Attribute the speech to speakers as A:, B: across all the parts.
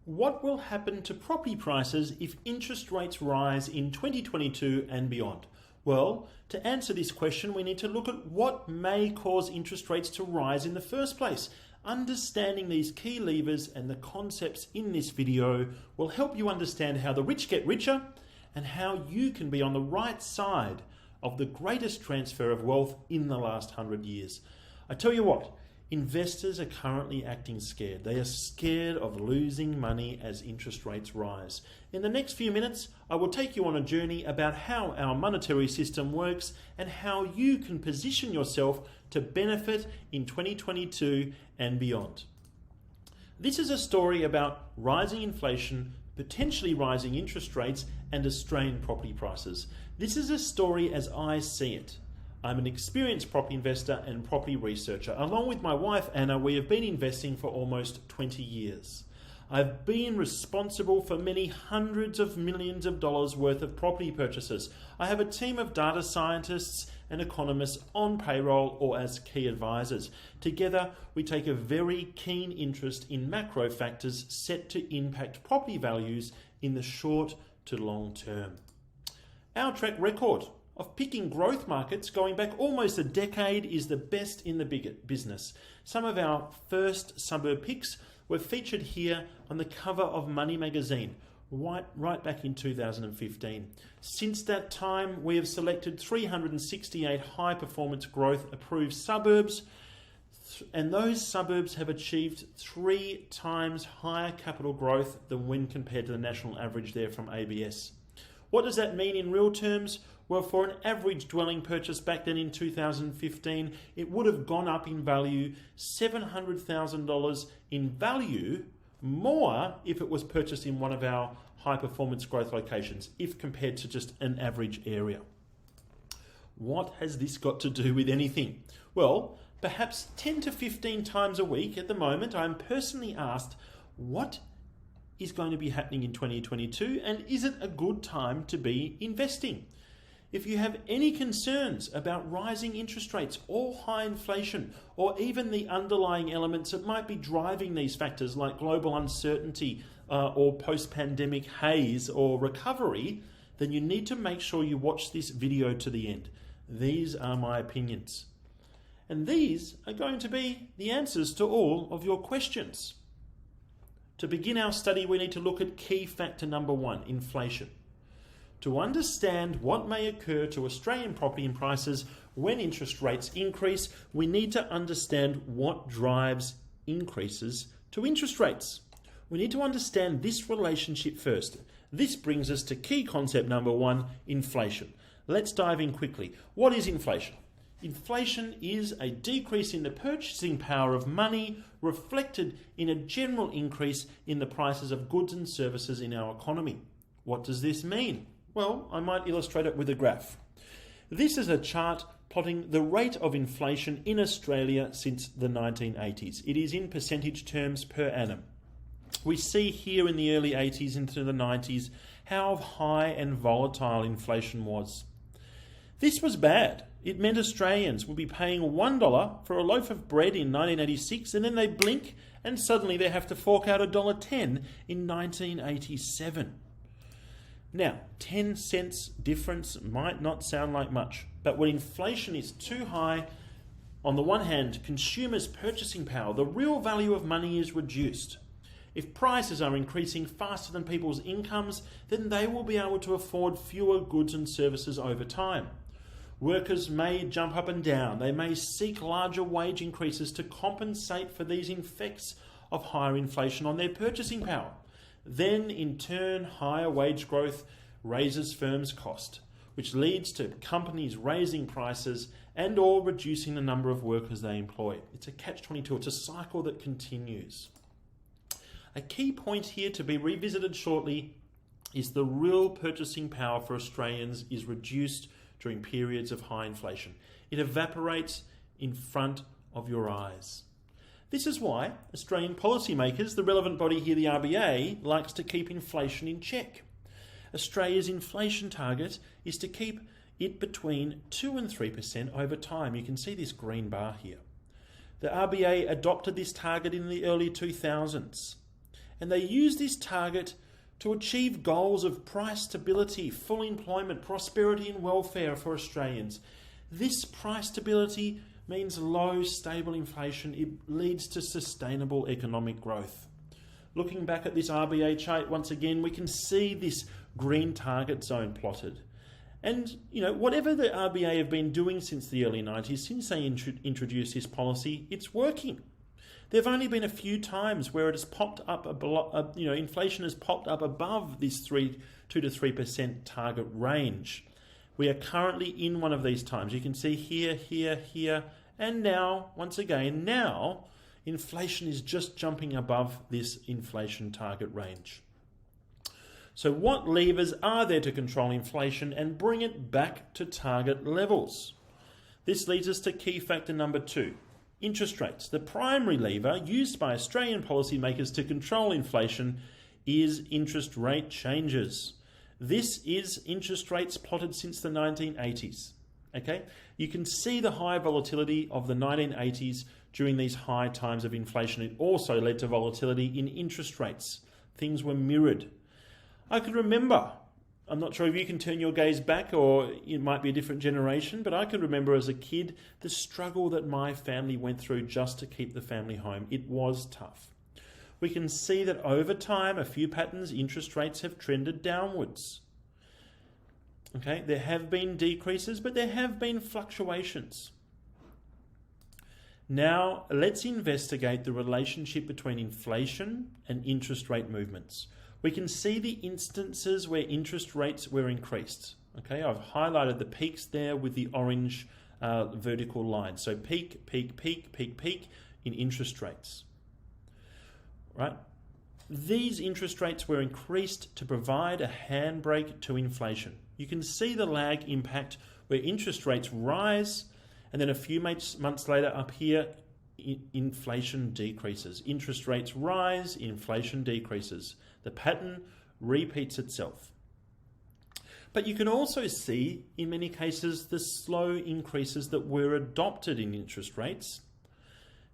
A: What will happen to property prices if interest rates rise in 2022 and beyond? Well, to answer this question, we need to look at what may cause interest rates to rise in the first place. Understanding these key levers and the concepts in this video will help you understand how the rich get richer and how you can be on the right side of the greatest transfer of wealth in the last 100 years. I tell you what, investors are currently acting scared. They are scared of losing money as interest rates rise. In the next few minutes, I will take you on a journey about how our monetary system works and how you can position yourself to benefit in 2022 and beyond. This is a story about rising inflation, potentially rising interest rates, and Australian property prices. This is a story as I see it. I'm an experienced property investor and property researcher. Along with my wife Anna, we have been investing for almost 20 years. I've been responsible for many hundreds of millions of dollars worth of property purchases. I have a team of data scientists and economists on payroll or as key advisors. Together, we take a very keen interest in macro factors set to impact property values in the short to long term. Our track record of picking growth markets going back almost a decade is the best in the business. Some of our first suburb picks were featured here on the cover of Money magazine right back in 2015. Since that time, we have selected 368 high performance growth approved suburbs, and those suburbs have achieved 3 times higher capital growth than when compared to the national average there from ABS. What does that mean in real terms? Well, for an average dwelling purchase back then in 2015, it would have gone up in value $700,000 in value more if it was purchased in one of our high performance growth locations, if compared to just an average area. What has this got to do with anything? Well, perhaps 10 to 15 times a week at the moment, I'm personally asked, what is going to be happening in 2022 and is it a good time to be investing? If you have any concerns about rising interest rates or high inflation, or even the underlying elements that might be driving these factors like global uncertainty or post-pandemic haze or recovery, then you need to make sure you watch this video to the end. These are my opinions. And these are going to be the answers to all of your questions. To begin our study, we need to look at key factor number 1, inflation. To understand what may occur to Australian property prices when interest rates increase, we need to understand what drives increases to interest rates. We need to understand this relationship first. This brings us to key concept number 1, inflation. Let's dive in quickly. What is inflation? Inflation is a decrease in the purchasing power of money reflected in a general increase in the prices of goods and services in our economy. What does this mean? Well, I might illustrate it with a graph. This is a chart plotting the rate of inflation in Australia since the 1980s. It is in percentage terms per annum. We see here in the early 80s into the 90s how high and volatile inflation was. This was bad. It meant Australians would be paying $1 for a loaf of bread in 1986, and then they blink and suddenly they have to fork out $1.10 in 1987. Now, 10 cents difference might not sound like much, but when inflation is too high, on the one hand, consumers' purchasing power, the real value of money is reduced. If prices are increasing faster than people's incomes, then they will be able to afford fewer goods and services over time. Workers may jump up and down. They may seek larger wage increases to compensate for these effects of higher inflation on their purchasing power. Then, in turn, higher wage growth raises firms' cost, which leads to companies raising prices and or reducing the number of workers they employ. It's a catch-22. It's a cycle that continues. A key point here to be revisited shortly is the real purchasing power for Australians is reduced during periods of high inflation. It evaporates in front of your eyes. This is why Australian policymakers, the relevant body here, the RBA, likes to keep inflation in check. Australia's inflation target is to keep it between 2 and 3% over time. You can see this green bar here. The RBA adopted this target in the early 2000s. and they use this target to achieve goals of price stability, full employment, prosperity and welfare for Australians. This price stability means low, stable inflation. It leads to sustainable economic growth. Looking back at this RBA chart once again, we can see this green target zone plotted. And, whatever the RBA have been doing since the early 90s, since they introduced this policy, it's working. There have only been a few times where it has popped up, inflation has popped up above this 2 to 3% target range. We are currently in one of these times. You can see here, here, here, and now, once again, inflation is just jumping above this inflation target range. So what levers are there to control inflation and bring it back to target levels? This leads us to key factor number 2. Interest rates. The primary lever used by Australian policymakers to control inflation is interest rate changes. This is interest rates plotted since the 1980s. Okay? You can see the high volatility of the 1980s during these high times of inflation. It also led to volatility in interest rates. Things were mirrored. I can remember, I'm not sure if you can turn your gaze back or it might be a different generation, but I can remember as a kid the struggle that my family went through just to keep the family home. It was tough. We can see that over time, a few patterns, interest rates have trended downwards. Okay, there have been decreases, but there have been fluctuations. Now, let's investigate the relationship between inflation and interest rate movements. We can see the instances where interest rates were increased. Okay, I've highlighted the peaks there with the orange vertical line. So peak, peak, peak, peak, peak in interest rates. Right? These interest rates were increased to provide a handbrake to inflation. You can see the lag impact where interest rates rise and then a few months later up here, inflation decreases. Interest rates rise, inflation decreases. The pattern repeats itself. But you can also see, in many cases, the slow increases that were adopted in interest rates.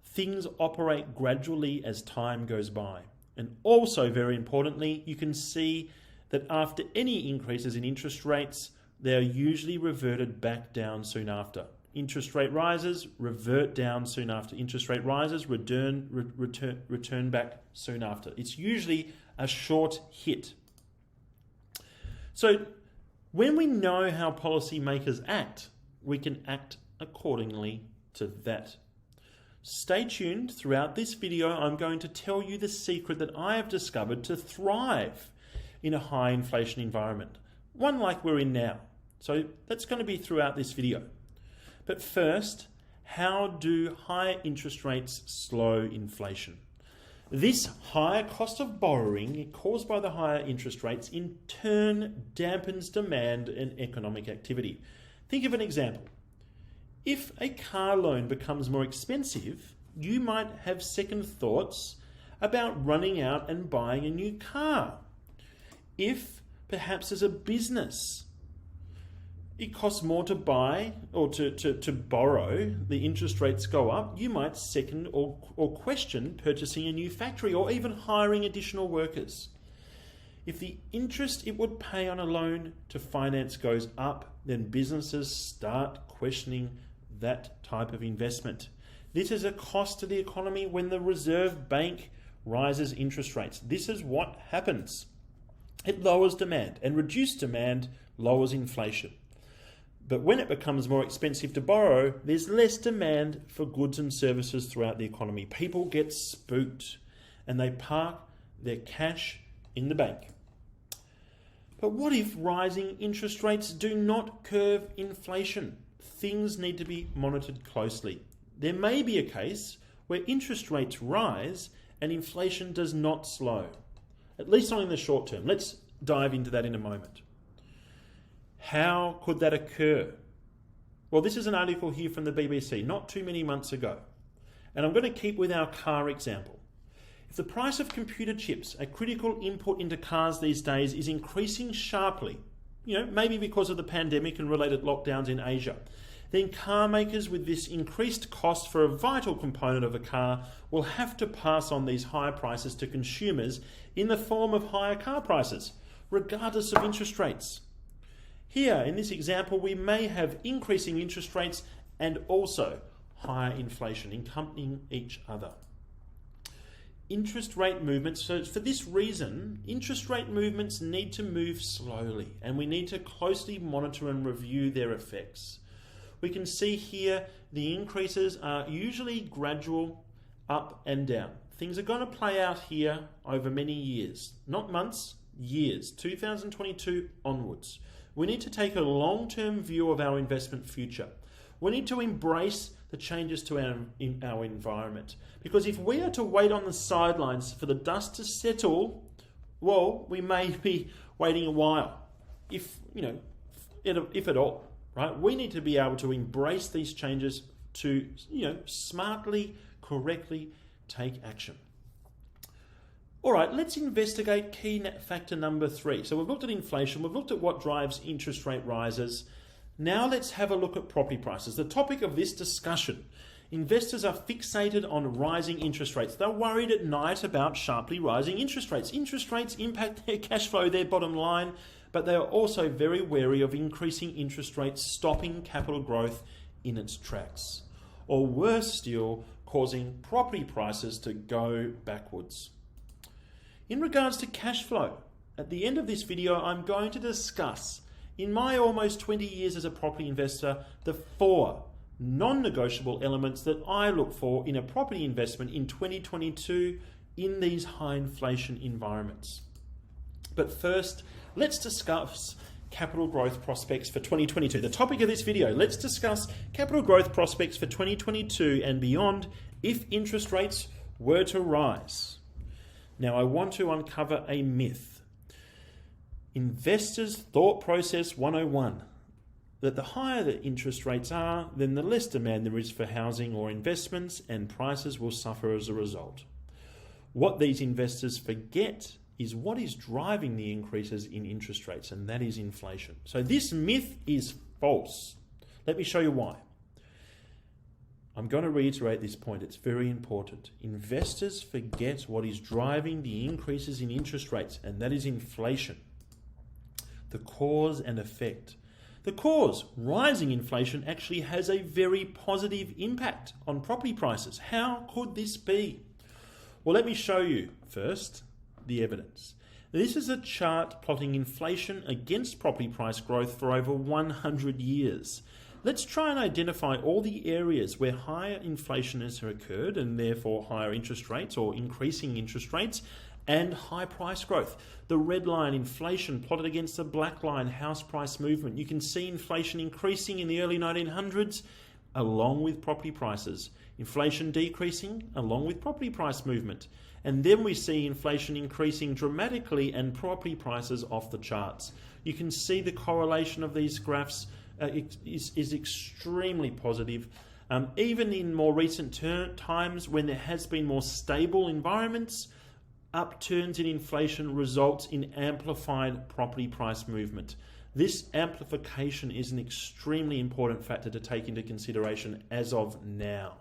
A: Things operate gradually as time goes by. And also, very importantly, you can see that after any increases in interest rates, they are usually reverted back down soon after. Interest rate rises, revert down soon after. Interest rate rises, return back soon after. It's usually a short hit. So when we know how policymakers act, we can act accordingly to that. Stay tuned. Throughout this video, I'm going to tell you the secret that I have discovered to thrive in a high inflation environment, one like we're in now. So that's going to be throughout this video. But first, how do high interest rates slow inflation? This higher cost of borrowing caused by the higher interest rates in turn dampens demand and economic activity. Think of an example. If a car loan becomes more expensive, you might have second thoughts about running out and buying a new car. If perhaps as a business, it costs more to buy or to borrow, the interest rates go up, you might second or question purchasing a new factory or even hiring additional workers. If the interest it would pay on a loan to finance goes up, then businesses start questioning that type of investment. This is a cost to the economy when the Reserve Bank rises interest rates. This is what happens. It lowers demand, and reduced demand lowers inflation. But when it becomes more expensive to borrow, there's less demand for goods and services throughout the economy. People get spooked and they park their cash in the bank. But what if rising interest rates do not curb inflation? Things need to be monitored closely. There may be a case where interest rates rise and inflation does not slow, at least not in the short term. Let's dive into that in a moment. How could that occur? Well, this is an article here from the BBC, not too many months ago. And I'm going to keep with our car example. If the price of computer chips, a critical input into cars these days, is increasing sharply, maybe because of the pandemic and related lockdowns in Asia, then car makers with this increased cost for a vital component of a car will have to pass on these higher prices to consumers in the form of higher car prices, regardless of interest rates. Here, in this example, we may have increasing interest rates and also higher inflation accompanying each other. Interest rate movements, so for this reason, interest rate movements need to move slowly and we need to closely monitor and review their effects. We can see here the increases are usually gradual, up and down. Things are going to play out here over many years, not months, years, 2022 onwards. We need to take a long-term view of our investment future. We need to embrace the changes to our environment. Because if we are to wait on the sidelines for the dust to settle, well, we may be waiting a while, if at all, right? We need to be able to embrace these changes to, smartly, correctly take action. All right, let's investigate key factor number 3. So we've looked at inflation, we've looked at what drives interest rate rises. Now let's have a look at property prices. The topic of this discussion. Investors are fixated on rising interest rates. They're worried at night about sharply rising interest rates. Interest rates impact their cash flow, their bottom line, but they are also very wary of increasing interest rates stopping capital growth in its tracks, or worse still, causing property prices to go backwards. In regards to cash flow, at the end of this video, I'm going to discuss, in my almost 20 years as a property investor, the 4 non-negotiable elements that I look for in a property investment in 2022 in these high inflation environments. But first, let's discuss capital growth prospects for 2022. The topic of this video, let's discuss capital growth prospects for 2022 and beyond if interest rates were to rise. Now, I want to uncover a myth. Investors' Thought Process 101, that the higher the interest rates are, then the less demand there is for housing or investments and prices will suffer as a result. What these investors forget is what is driving the increases in interest rates, and that is inflation. So this myth is false. Let me show you why. I'm going to reiterate this point. It's very important. Investors forget what is driving the increases in interest rates, and that is inflation. The cause and effect. The cause, rising inflation, actually has a very positive impact on property prices. How could this be? Well, let me show you first the evidence. This is a chart plotting inflation against property price growth for over 100 years. Let's try and identify all the areas where higher inflation has occurred and therefore higher interest rates or increasing interest rates and high price growth. The red line, inflation, plotted against the black line, house price movement. You can see inflation increasing in the early 1900s along with property prices. Inflation decreasing along with property price movement. And then we see inflation increasing dramatically and property prices off the charts. You can see the correlation of these graphs is extremely positive. Even in more recent times when there has been more stable environments, upturns in inflation results in amplified property price movement. This amplification is an extremely important factor to take into consideration as of now.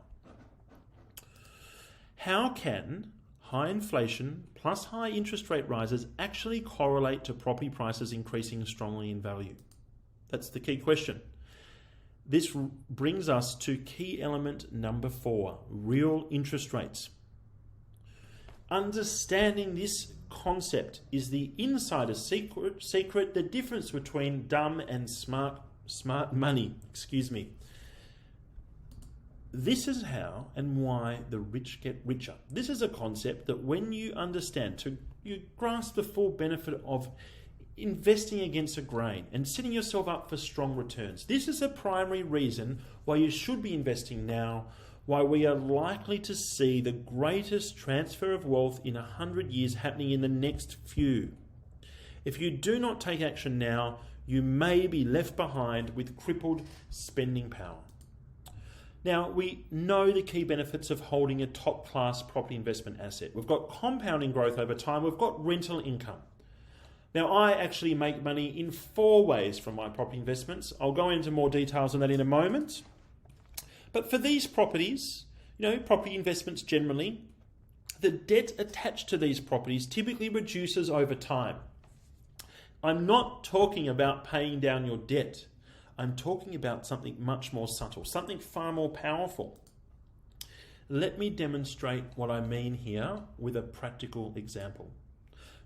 A: How can high inflation plus high interest rate rises actually correlate to property prices increasing strongly in value? That's the key question. This brings us to key element number 4, real interest rates. Understanding this concept is the insider's secret, the difference between dumb and smart money. This is how and why the rich get richer. This is a concept that when you understand, you grasp the full benefit of investing against a grain and setting yourself up for strong returns. This is a primary reason why you should be investing now, why we are likely to see the greatest transfer of wealth in 100 years happening in the next few. If you do not take action now, you may be left behind with crippled spending power. Now, we know the key benefits of holding a top-class property investment asset. We've got compounding growth over time. We've got rental income. Now, I actually make money in 4 ways from my property investments. I'll go into more details on that in a moment. But for these properties, property investments generally, the debt attached to these properties typically reduces over time. I'm not talking about paying down your debt. I'm talking about something much more subtle, something far more powerful. Let me demonstrate what I mean here with a practical example.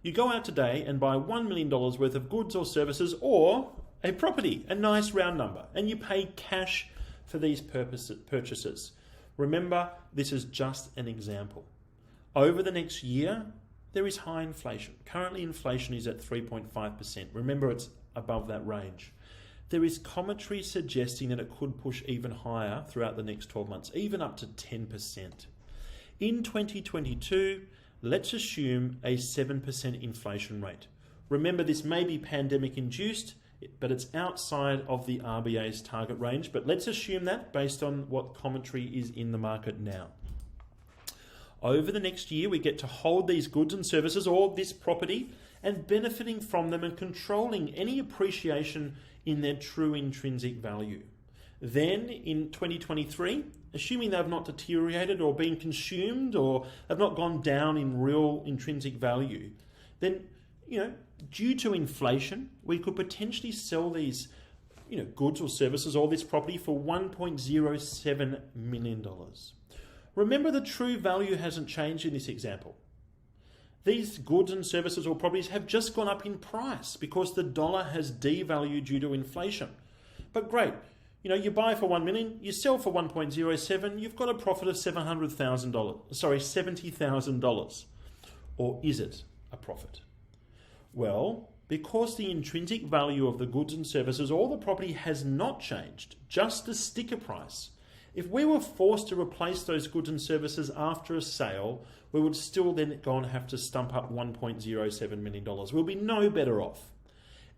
A: You go out today and buy $1 million worth of goods or services or a property, a nice round number, and you pay cash for these purchases. Remember, this is just an example. Over the next year, there is high inflation. Currently, inflation is at 3.5%. Remember, it's above that range. There is commentary suggesting that it could push even higher throughout the next 12 months, even up to 10%. In 2022, let's assume a 7% inflation rate. Remember, this may be pandemic-induced, but it's outside of the RBA's target range. But let's assume that based on what commentary is in the market now. Over the next year, we get to hold these goods and services or this property and benefiting from them and controlling any appreciation in their true intrinsic value. Then in 2023, assuming they have not deteriorated or been consumed or have not gone down in real intrinsic value, then, due to inflation, we could potentially sell these, goods or services or this property for $1.07 million. Remember, the true value hasn't changed in this example. These goods and services or properties have just gone up in price because the dollar has devalued due to inflation. But great, you buy for $1 million, you sell for 1.07, you've got a profit of $70,000. Or is it a profit? Well, because the intrinsic value of the goods and services or the property has not changed, just the sticker price. If we were forced to replace those goods and services after a sale, we would still then go and have to stump up $1.07 million. We'll be no better off.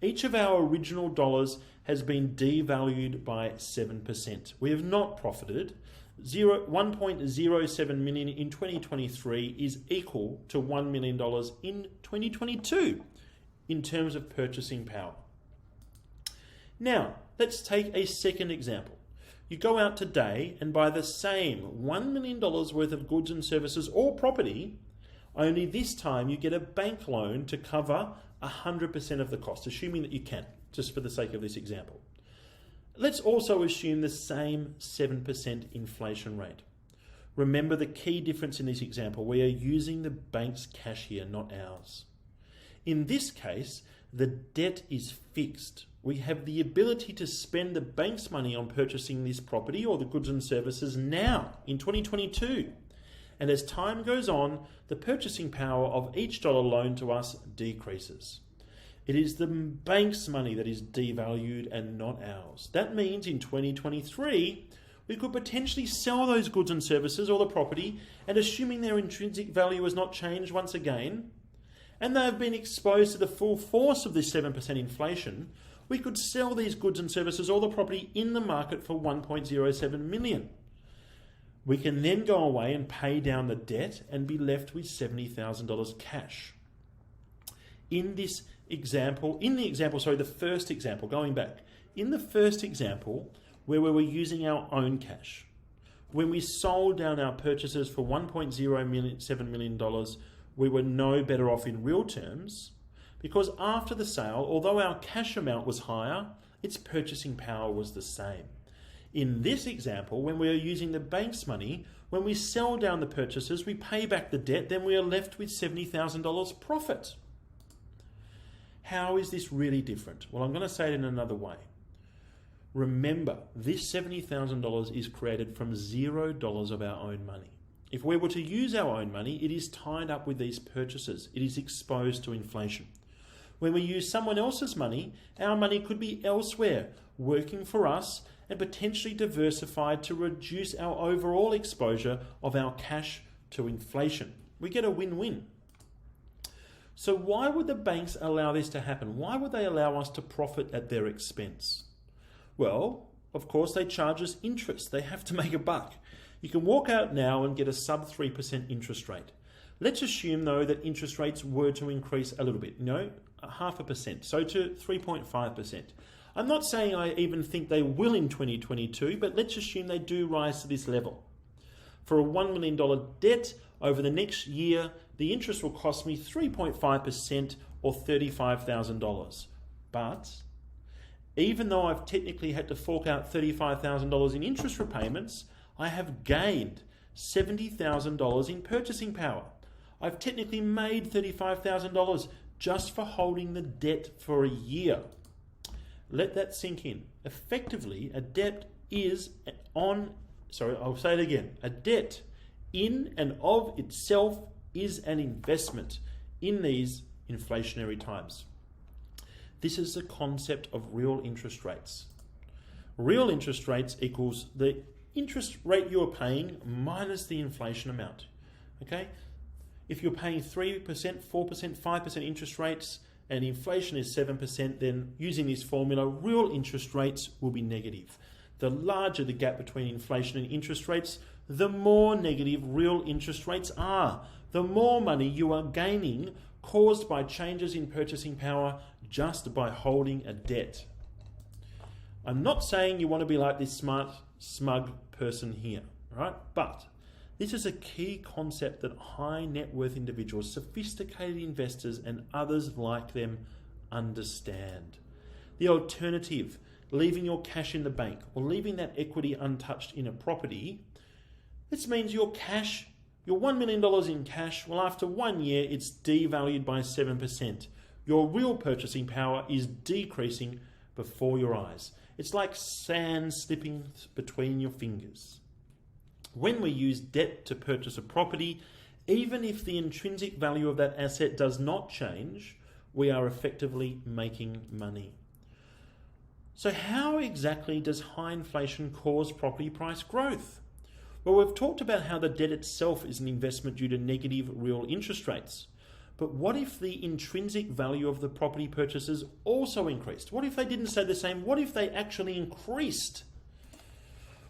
A: Each of our original dollars has been devalued by 7%. We have not profited. $1.07 million in 2023 is equal to $1 million in 2022 in terms of purchasing power. Now, let's take a second example. You go out today and buy the same $1 million worth of goods and services or property, only this time you get a bank loan to cover 100% of the cost, assuming that you can, just for the sake of this example. Let's also assume the same 7% inflation rate. Remember the key difference in this example, we are using the bank's cash here, not ours. In this case, the debt is fixed. We have the ability to spend the bank's money on purchasing this property or the goods and services now in 2022. And as time goes on, the purchasing power of each dollar loaned to us decreases. It is the bank's money that is devalued and not ours. That means in 2023, we could potentially sell those goods and services or the property, and assuming their intrinsic value has not changed once again, and they have been exposed to the full force of this 7% inflation, we could sell these goods and services or the property in the market for $1.07 million. We can then go away and pay down the debt and be left with $70,000 cash. In the first example, going back, in the first example, where we were using our own cash, when we sold down our purchases for $1.07 million, we were no better off in real terms, because after the sale, although our cash amount was higher, its purchasing power was the same. In this example, when we are using the bank's money, when we sell down the purchases, we pay back the debt, then we are left with $70,000 profit. How is this really different? Well, I'm going to say it in another way. Remember, this $70,000 is created from $0 of our own money. If we were to use our own money, it is tied up with these purchases. It is exposed to inflation. When we use someone else's money, our money could be elsewhere, working for us and potentially diversified to reduce our overall exposure of our cash to inflation. We get a win-win. So why would the banks allow this to happen? Why would they allow us to profit at their expense? Well, of course, they charge us interest. They have to make a buck. You can walk out now and get a sub 3% interest rate. Let's assume, though, that interest rates were to increase a little bit. 0.5%, so to 3.5%. I'm not saying I even think they will in 2022, but let's assume they do rise to this level. For a $1 million debt over the next year, the interest will cost me 3.5% or $35,000. But even though I've technically had to fork out $35,000 in interest repayments, I have gained $70,000 in purchasing power. I've technically made $35,000 just for holding the debt for a year. Let that sink in. Effectively, a debt is a debt in and of itself is an investment in these inflationary times. This is the concept of real interest rates. Real interest rates equals the interest rate you're paying minus the inflation amount. Okay? If you're paying 3%, 4%, 5% interest rates and inflation is 7%, then using this formula, real interest rates will be negative. The larger the gap between inflation and interest rates, the more negative real interest rates are. The more money you are gaining caused by changes in purchasing power just by holding a debt. I'm not saying you want to be like this smart, smug person here, right? But this is a key concept that high net worth individuals, sophisticated investors, and others like them understand. The alternative, leaving your cash in the bank or leaving that equity untouched in a property, this means your cash, your $1 million in cash, well, after 1 year, it's devalued by 7%. Your real purchasing power is decreasing before your eyes. It's like sand slipping between your fingers. When we use debt to purchase a property, even if the intrinsic value of that asset does not change, we are effectively making money. So how exactly does high inflation cause property price growth? Well, we've talked about how the debt itself is an investment due to negative real interest rates. But what if the intrinsic value of the property purchases also increased? What if they didn't stay the same? What if they actually increased?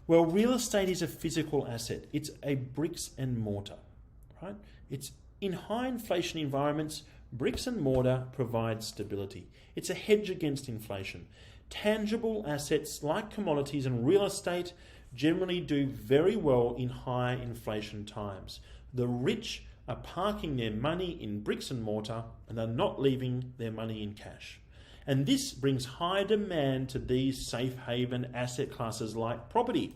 A: Well, real estate is a physical asset. It's a bricks and mortar, right? It's in high inflation environments, bricks and mortar provide stability. It's a hedge against inflation. Tangible assets like commodities and real estate generally do very well in high inflation times. The rich are parking their money in bricks and mortar and are not leaving their money in cash. And this brings high demand to these safe haven asset classes like property.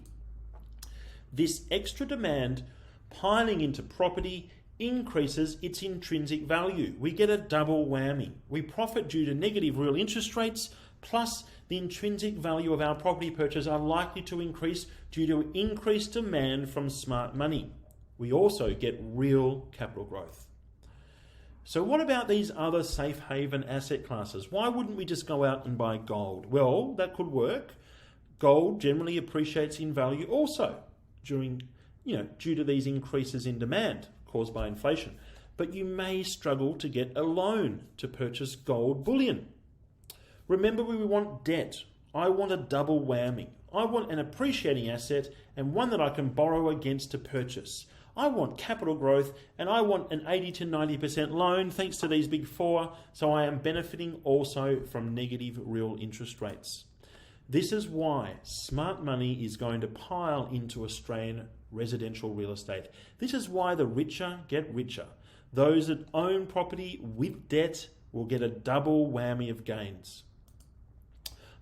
A: This extra demand piling into property increases its intrinsic value. We get a double whammy. We profit due to negative real interest rates, plus the intrinsic value of our property purchase are likely to increase due to increased demand from smart money. We also get real capital growth. So what about these other safe haven asset classes? Why wouldn't we just go out and buy gold? Well, that could work. Gold generally appreciates in value also due to these increases in demand caused by inflation. But you may struggle to get a loan to purchase gold bullion. Remember, we want debt. I want a double whammy. I want an appreciating asset and one that I can borrow against to purchase. I want capital growth and I want an 80 to 90% loan thanks to these big four, so I am benefiting also from negative real interest rates. This is why smart money is going to pile into Australian residential real estate. This is why the richer get richer. Those that own property with debt will get a double whammy of gains.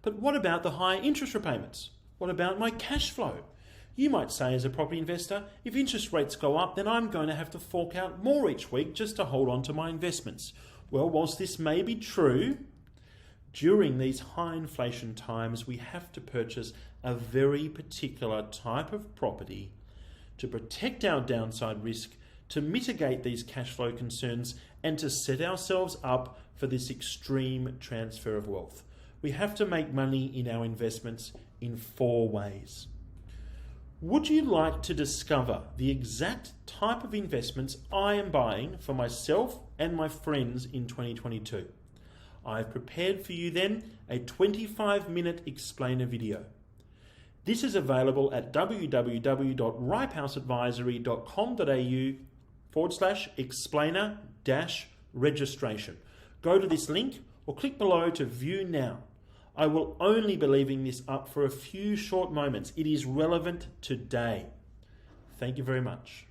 A: But what about the high interest repayments? What about my cash flow? You might say as a property investor, if interest rates go up, then I'm going to have to fork out more each week just to hold on to my investments. Well, whilst this may be true, during these high inflation times, we have to purchase a very particular type of property to protect our downside risk, to mitigate these cash flow concerns, and to set ourselves up for this extreme transfer of wealth. We have to make money in our investments in 4 ways. Would you like to discover the exact type of investments I am buying for myself and my friends in 2022? I've prepared for you then a 25-minute explainer video. This is available at www.ripehouseadvisory.com.au/explainer-registration. Go to this link or click below to view now. I will only be leaving this up for a few short moments. It is relevant today. Thank you very much.